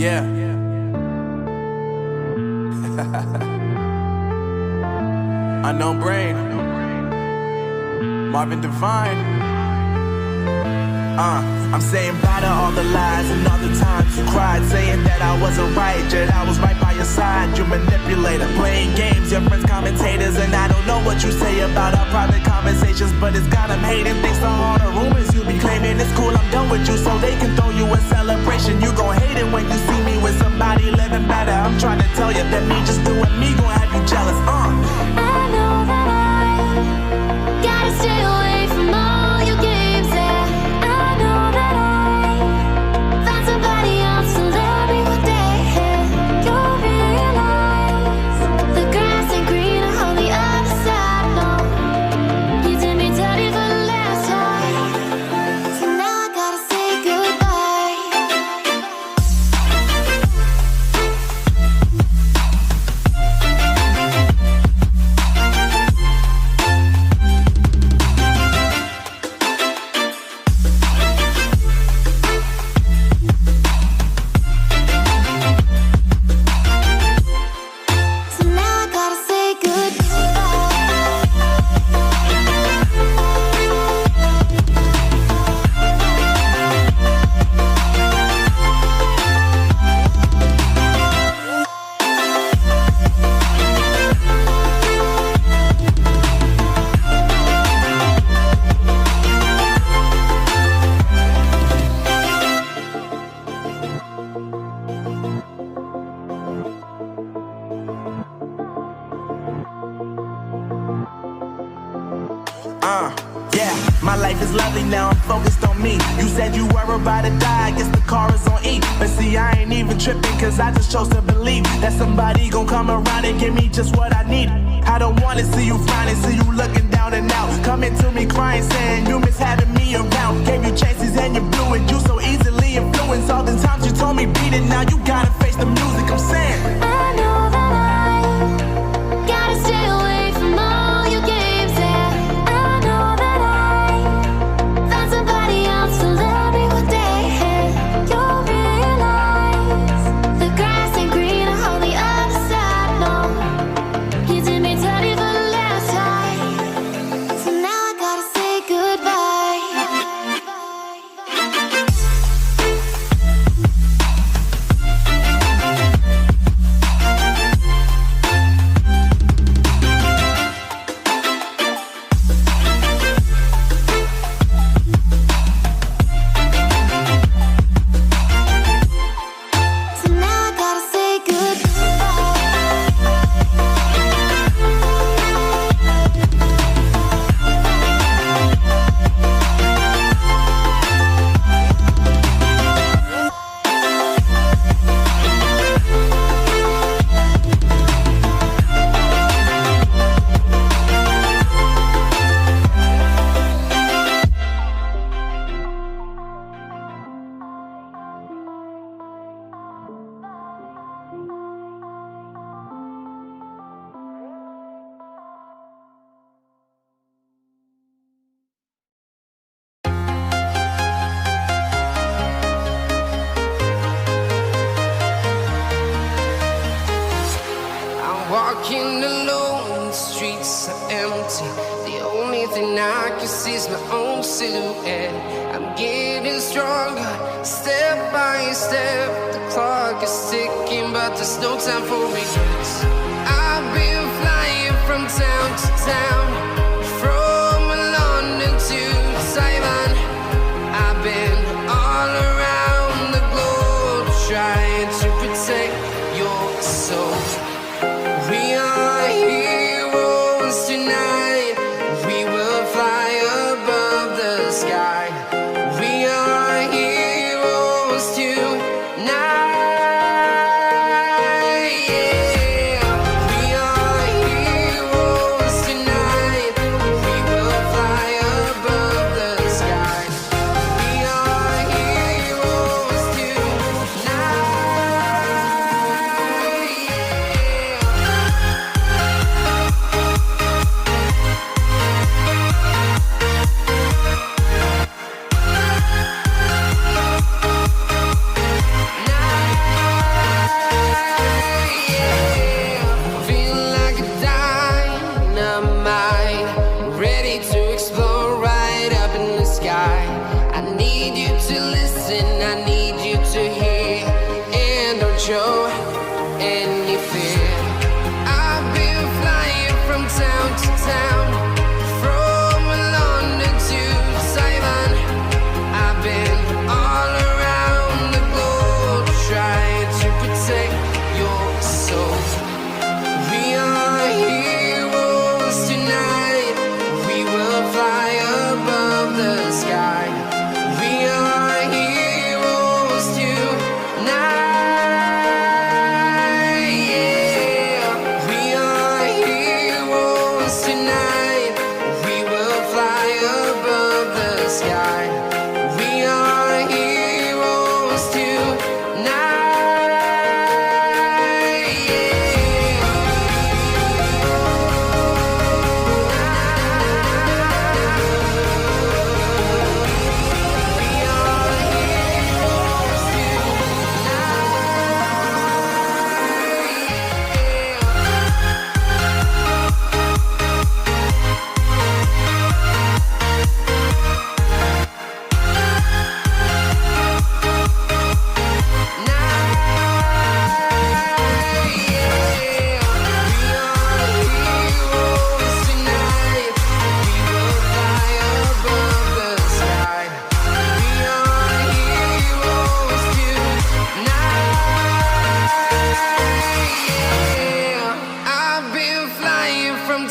Yeah. Unknown Brain. Marvin Devine. I'm saying bye to all the lies and all the times you cried, saying that I wasn't right, yet I was right by your side. You manipulator, playing games, your friends commentators, and I don't know what you say about our private conversations, but it's got them hating. Thanks to all the rumors you be claiming. It's cool, I'm done with you, so they can throw you a celebration. You gon' hate it when you see me with somebody living better. I'm trying to tell you that me just doing me gon' have you jealous. I know that I gotta stay away from all your games. Yeah, I know that I found somebody else to love me one day. You'll realize the grass ain't greener on the other side. No, you did me dirty for the last time, so now I gotta say goodbye. So now I gotta say goodbye. Yeah, my life is lovely now, I'm focused on me. You said you were about to die, I guess the car is on E. But see, I ain't even tripping, cause I just chose to believe that somebody gon' come around and give me just what I need. I don't wanna see you frowning, see you looking down and out, coming to me crying, saying you miss having me around. Gave you chances and you blew it, you so easily influenced. All the times you told me beat it, now you gotta face the music. I'm saying I know that I gotta stay away from all your games. Yeah, I know that I found somebody else to love me one day. You'll realize the grass ain't greener on the other side. No, you did me dirty for the last time, so now I gotta say goodbye. So now I gotta say goodbye. I'm walking alone, the streets are empty. The only thing I can see is my own silhouette. I'm getting stronger, step by step. The clock is ticking, but there's no time for regrets. I've been flying from town to town, from London to Taiwan. I've been all around the globe, trying to protect your soul. We are heroes tonight. We will fly above the sky. We are heroes tonight. Yeah.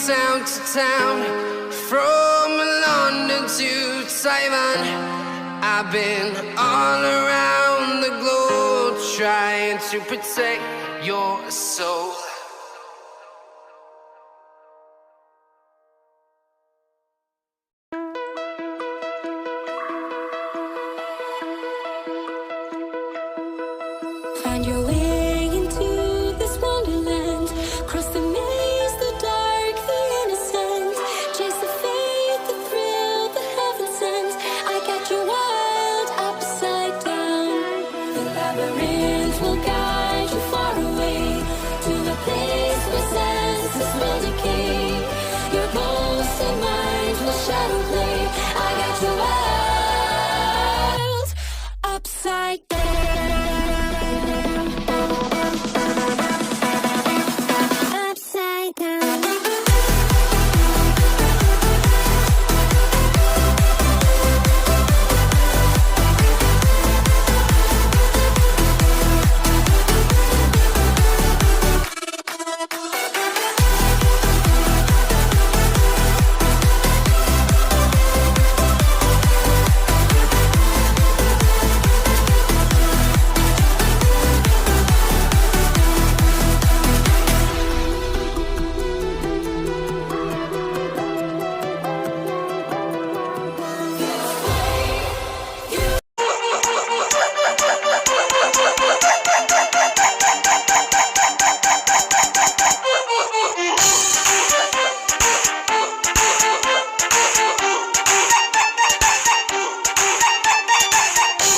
town to town, from London to Taiwan. I've been all around the globe trying to protect your soul.